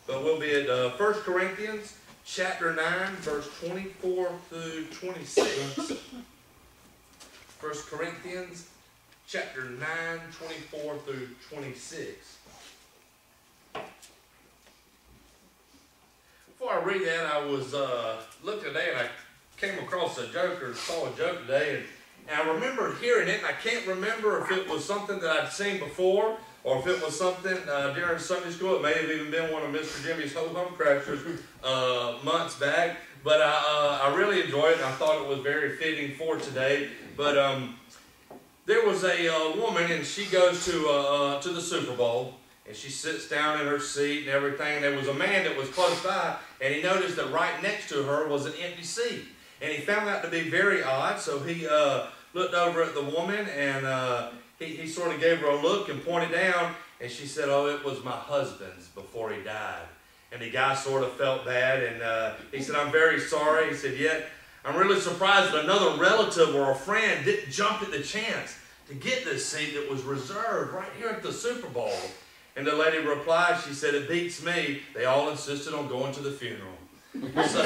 but we'll be at 1 Corinthians chapter 9, verse 24 through 26. 1 Corinthians chapter 9, 24 through 26. Before I read that, I was looking today and I came across a joke, or saw a joke today, and I remembered hearing it, and I can't remember if it was something that I'd seen before, or if it was something during Sunday school. It may have even been one of Mr. Jimmy's Ho-Hum Crashers months back, but I really enjoyed it, and I thought it was very fitting for today. But there was a woman, and she goes to the Super Bowl, and she sits down in her seat and everything, and there was a man that was close by, and he noticed that right next to her was an empty seat. And he found that to be very odd, so he looked over at the woman, and he sort of gave her a look and pointed down, and she said, "Oh, it was my husband's before he died." And the guy sort of felt bad, and he said, "I'm very sorry." He said, "Yet I'm really surprised that another relative or a friend didn't jump at the chance to get this seat that was reserved right here at the Super Bowl." And the lady replied, she said, "It beats me. They all insisted on going to the funeral." So,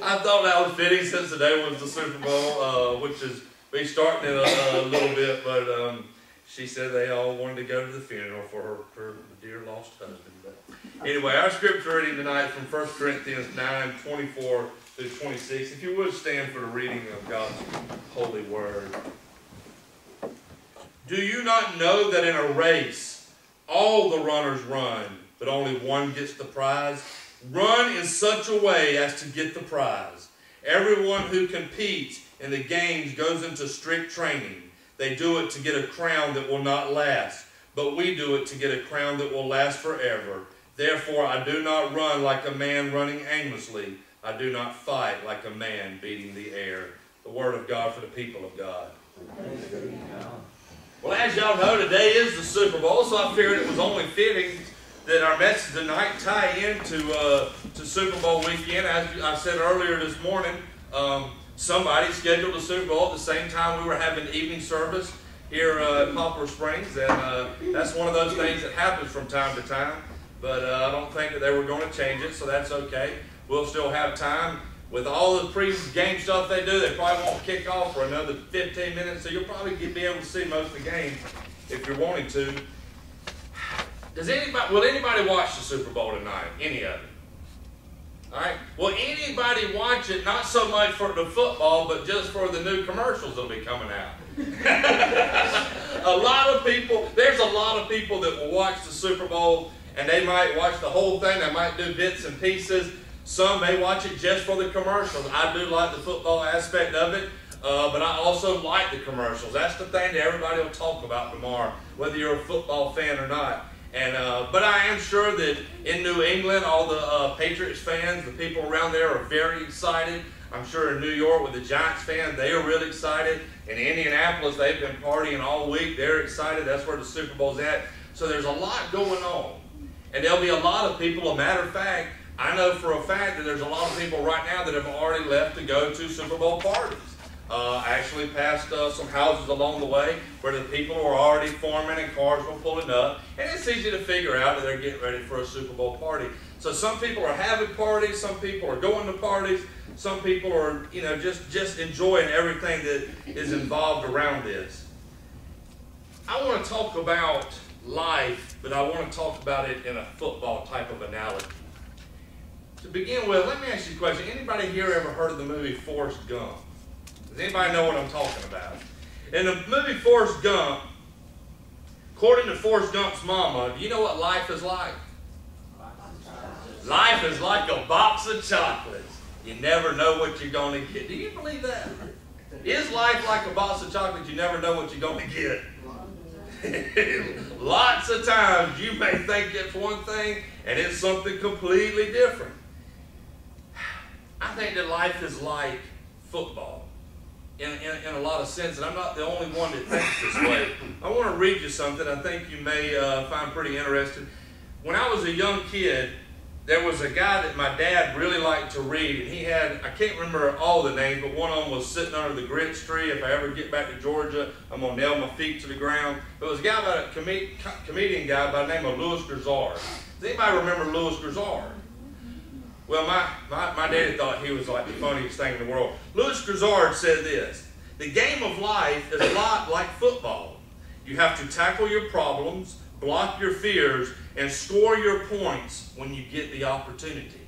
I thought that was fitting since today was the Super Bowl, which is we starting in a little bit, but she said they all wanted to go to the funeral for her dear lost husband. But anyway, our scripture reading tonight from 1 Corinthians 9, 24 through 26. If you would stand for the reading of God's holy word. "Do you not know that in a race all the runners run, but only one gets the prize? Run in such a way as to get the prize. Everyone who competes in the games goes into strict training. They do it to get a crown that will not last, but we do it to get a crown that will last forever. Therefore I do not run like a man running aimlessly. I do not fight like a man beating the air." The word of God for the people of God. Well, as y'all know, today is the Super Bowl, so I figured it was only fitting that our message tonight tie into to Super Bowl weekend. As I said earlier this morning, somebody scheduled the Super Bowl at the same time we were having evening service here at Poplar Springs, and that's one of those things that happens from time to time. But I don't think that they were going to change it, so that's okay. We'll still have time. With all the pre-game stuff they do, they probably won't kick off for another 15 minutes, so you'll probably be able to see most of the game if you're wanting to. Will anybody watch the Super Bowl tonight? Any of it? All right. Will anybody watch it, not so much for the football, but just for the new commercials that'll be coming out? There's a lot of people that will watch the Super Bowl, and they might watch the whole thing. They might do bits and pieces. Some may watch it just for the commercials. I do like the football aspect of it, but I also like the commercials. That's the thing that everybody will talk about tomorrow, whether you're a football fan or not. And but I am sure that in New England, all the Patriots fans, the people around there are very excited. I'm sure in New York with the Giants fans, they are really excited. In Indianapolis, they've been partying all week. They're excited. That's where the Super Bowl's at. So there's a lot going on. And there'll be a lot of people. A matter of fact, I know for a fact that there's a lot of people right now that have already left to go to Super Bowl parties. I actually passed some houses along the way where the people were already forming and cars were pulling up. And it's easy to figure out that they're getting ready for a Super Bowl party. So some people are having parties, some people are going to parties, some people are, just enjoying everything that is involved around this. I want to talk about life, but I want to talk about it in a football type of analogy. To begin with, let me ask you a question. Anybody here ever heard of the movie Forrest Gump? Does anybody know what I'm talking about? In the movie Forrest Gump, according to Forrest Gump's mama, do you know what life is like? Life is like a box of chocolates. You never know what you're going to get. Do you believe that? Is life like a box of chocolates? You never know what you're going to get. Lots of times you may think it's one thing and it's something completely different. I think that life is like football in a lot of sense, and I'm not the only one that thinks this way. I want to read you something I think you may find pretty interesting. When I was a young kid, there was a guy that my dad really liked to read, and he had, I can't remember all the names, but one of them was Sitting Under the Grits Tree. If I ever get back to Georgia, I'm going to nail my feet to the ground. But it was a guy by a comedian guy by the name of Louis Grizzard. Does anybody remember Louis Grizzard? Well, my daddy thought he was like the funniest thing in the world. Louis Grizzard said this: the game of life is a lot like football. You have to tackle your problems, block your fears, and score your points when you get the opportunity.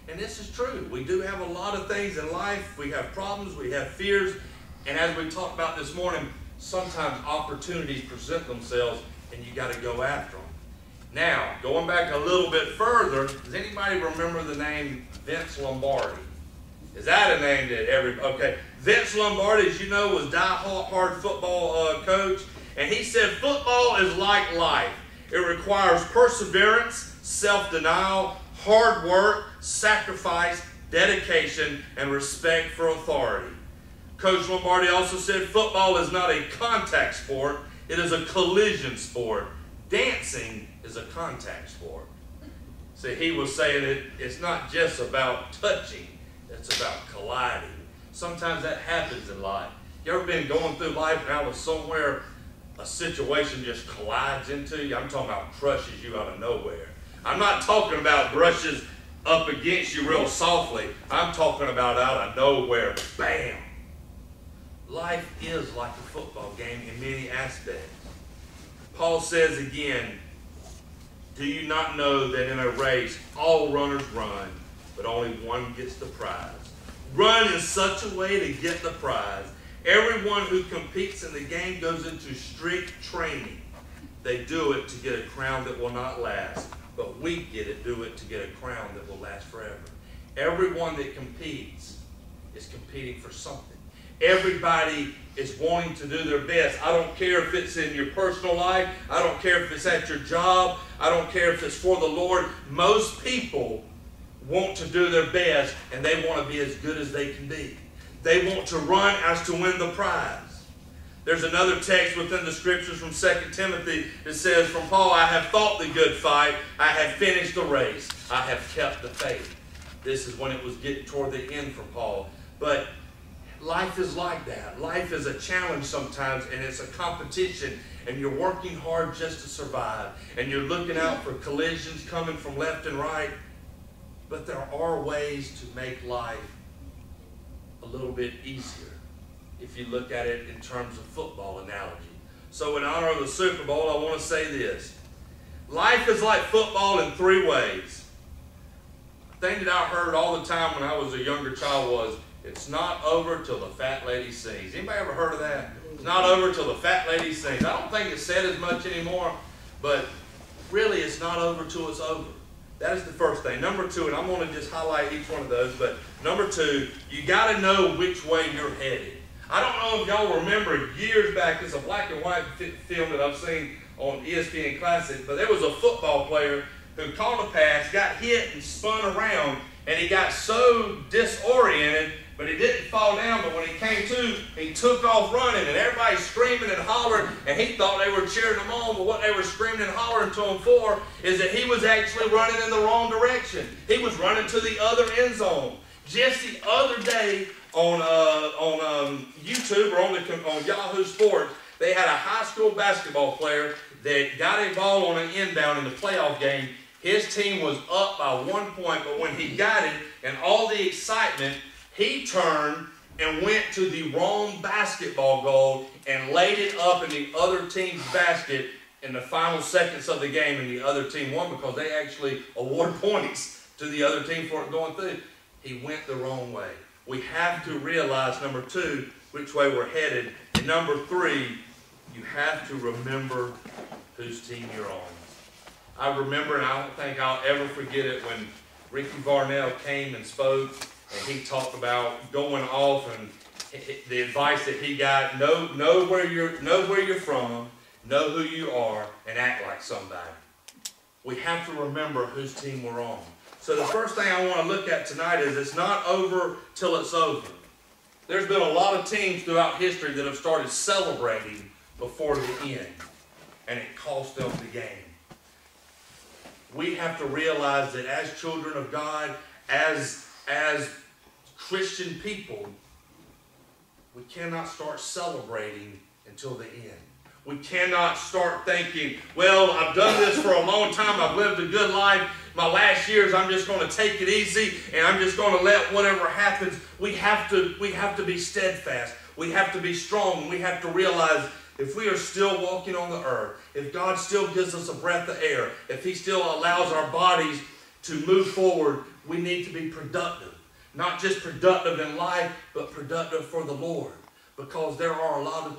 And this is true. We do have a lot of things in life. We have problems, we have fears, and as we talked about this morning, sometimes opportunities present themselves and you got to go after them. Now, going back a little bit further, does anybody remember the name Vince Lombardi? Is that a name that okay. Vince Lombardi, as you know, was die-hard football coach, and he said football is like life. It requires perseverance, self-denial, hard work, sacrifice, dedication, and respect for authority. Coach Lombardi also said football is not a contact sport, it is a collision sport. Dancing is a contact sport. See, he was saying it's not just about touching, it's about colliding. Sometimes that happens in life. You ever been going through life and out of somewhere a situation just collides into you? I'm talking about crushes you out of nowhere. I'm not talking about brushes up against you real softly. I'm talking about out of nowhere. Bam! Life is like a football game in many aspects. Paul says again, do you not know that in a race all runners run, but only one gets the prize? Run in such a way to get the prize. Everyone who competes in the game goes into strict training. They do it to get a crown that will not last, but we do it to get a crown that will last forever. Everyone that competes is competing for something. Everybody is wanting to do their best. I don't care if it's in your personal life. I don't care if it's at your job. I don't care if it's for the Lord. Most people want to do their best, and they want to be as good as they can be. They want to run as to win the prize. There's another text within the scriptures from 2 Timothy that says, from Paul, I have fought the good fight. I have finished the race. I have kept the faith. This is when it was getting toward the end for Paul. But life is like that. Life is a challenge sometimes, and it's a competition, and you're working hard just to survive, and you're looking out for collisions coming from left and right. But there are ways to make life a little bit easier if you look at it in terms of football analogy. So in honor of the Super Bowl, I want to say this. Life is like football in three ways. The thing that I heard all the time when I was a younger child was, it's not over till the fat lady sings. Anybody ever heard of that? It's not over till the fat lady sings. I don't think it's said as much anymore, but really it's not over till it's over. That is the first thing. Number two, and I'm going to just highlight each one of those, but number two, you got to know which way you're headed. I don't know if y'all remember years back, it's a black and white film that I've seen on ESPN Classic, but there was a football player who caught a pass, got hit and spun around, and he got so disoriented, but he didn't fall down, but when he came to, he took off running, and everybody's screaming and hollering, and he thought they were cheering him on, but what they were screaming and hollering to him for is that he was actually running in the wrong direction. He was running to the other end zone. Just the other day on YouTube or on Yahoo Sports, they had a high school basketball player that got a ball on an inbound in the playoff game. His team was up by 1 point, but when he got it and all the excitement, he turned and went to the wrong basketball goal and laid it up in the other team's basket in the final seconds of the game, and the other team won because they actually award points to the other team for it going through. He went the wrong way. We have to realize, number two, which way we're headed. And number three, you have to remember whose team you're on. I remember, and I don't think I'll ever forget it, when Ricky Varnell came and spoke, and he talked about going off and the advice that he got: know where you're from, know who you are, and act like somebody. We have to remember whose team we're on. So the first thing I want to look at tonight is it's not over till it's over. There's been a lot of teams throughout history that have started celebrating before the end, and it cost them the game. we have to realize that as children of God, as Christian people, we cannot start celebrating until the end. We cannot start thinking, well, I've done this for a long time. I've lived a good life. My last years, I'm just going to take it easy and I'm just going to let whatever happens. We have to be steadfast. We have to be strong. We have to realize if we are still walking on the earth, if God still gives us a breath of air, if He still allows our bodies to move forward, we need to be productive. Not just productive in life, but productive for the Lord. Because there are a lot of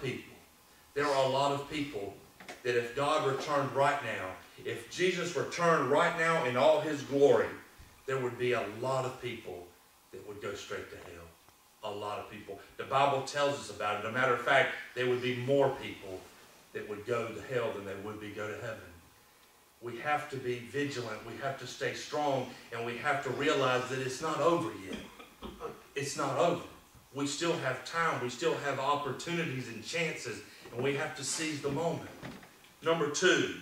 people that if God returned right now, if Jesus returned right now in all His glory, there would be a lot of people that would go straight to hell. A lot of people. The Bible tells us about it. As a matter of fact, there would be more people that would go to hell than there would be go to heaven. We have to be vigilant. We have to stay strong. And we have to realize that it's not over yet. It's not over. We still have time. We still have opportunities and chances. And we have to seize the moment. Number 2,